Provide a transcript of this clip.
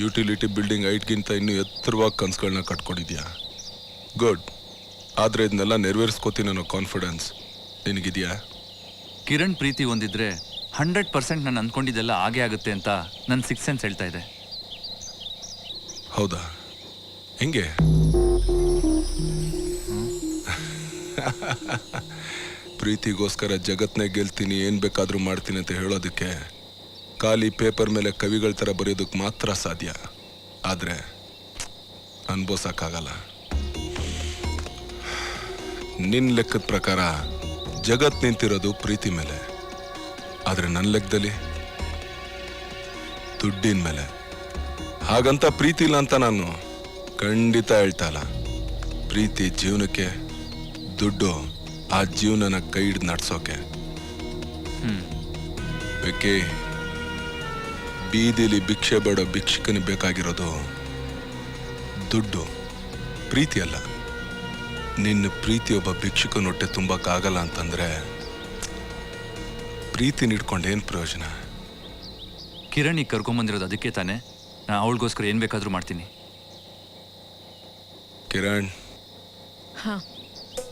Utility building ಐಟ್ಗಿಂತ ಇನ್ನೂ ಎತ್ತರವಾಗಿ ಕನ್ಸುಗಳನ್ನ ಕಟ್ಕೊಂಡಿದ್ಯಾ. Good. ಆದರೆ ಇದನ್ನೆಲ್ಲ ನೆರವೇರಿಸ್ಕೋತೀನಿ ಅನ್ನೋ ಕಾನ್ಫಿಡೆನ್ಸ್ ನಿನಗಿದೆಯಾ? ಕಿರಣ್ ಪ್ರೀತಿ ಹೊಂದಿದ್ರೆ 100% ನಾನು ಅಂದ್ಕೊಂಡಿದ್ದೆಲ್ಲ ಹಾಗೆ ಆಗುತ್ತೆ ಅಂತ ನನ್ನ ಸಿಕ್ಸ್ ಸೆನ್ಸ್ ಹೇಳ್ತಾ ಇದೆ. ಹೌದಾ? ಹೆಂಗೆ? ಪ್ರೀತಿಗೋಸ್ಕರ ಜಗತ್ನೇ ಗೆಲ್ತೀನಿ, ಏನು ಬೇಕಾದರೂ ಮಾಡ್ತೀನಿ ಅಂತ ಹೇಳೋದಕ್ಕೆ ಖಾಲಿ ಪೇಪರ್ ಮೇಲೆ ಕವಿಗಳ ಥರ ಬರೆಯೋದಕ್ಕೆ ಮಾತ್ರ ಸಾಧ್ಯ. ಆದರೆ ಅನ್ಭವಿಸೋಕ್ಕಾಗಲ್ಲ. ನಿನ್ನ ಲೆಕ್ಕದ ಪ್ರಕಾರ ಜಗತ್ ನಿಂತಿರೋದು ಪ್ರೀತಿ ಮೇಲೆ, ಆದರೆ ನನ್ನ ಲೆಕ್ಕದಲ್ಲಿ ದುಡ್ಡಿನ ಮೇಲೆ. ಹಾಗಂತ ಪ್ರೀತಿ ಇಲ್ಲ ಅಂತ ನಾನು ಖಂಡಿತ ಹೇಳ್ತಾ ಇಲ್ಲ. ಪ್ರೀತಿ ಜೀವನಕ್ಕೆ, ದುಡ್ಡು ಆ ಜೀವನನ ಕೈ ಹಿಡಿದು ನಡ್ಸೋಕೆ. ಬೇಕೆ ಬೀದಿಲಿ ಭಿಕ್ಷೆ ಬೇಡೋ ಭಿಕ್ಷಕನ ಬೇಕಾಗಿರೋದು ದುಡ್ಡು, ಪ್ರೀತಿ ಅಲ್ಲ. ನಿನ್ನ ಪ್ರೀತಿ ಒಬ್ಬ ಭಿಕ್ಷುಕನ ಹೊಟ್ಟೆ ತುಂಬಕ್ಕಾಗಲ್ಲ ಅಂತಂದ್ರೆ ಪ್ರೀತಿ ನೀಡ್ಕೊಂಡು ಏನು ಪ್ರಯೋಜನ? ಕಿರಣ್ ಈಗ ಕರ್ಕೊಂಬಂದಿರೋದು ಅದಕ್ಕೆ ತಾನೆ. ನಾನು ಅವಳಿಗೋಸ್ಕರ ಏನು ಬೇಕಾದರೂ ಮಾಡ್ತೀನಿ. ಕಿರಣ್, ಹಾಂ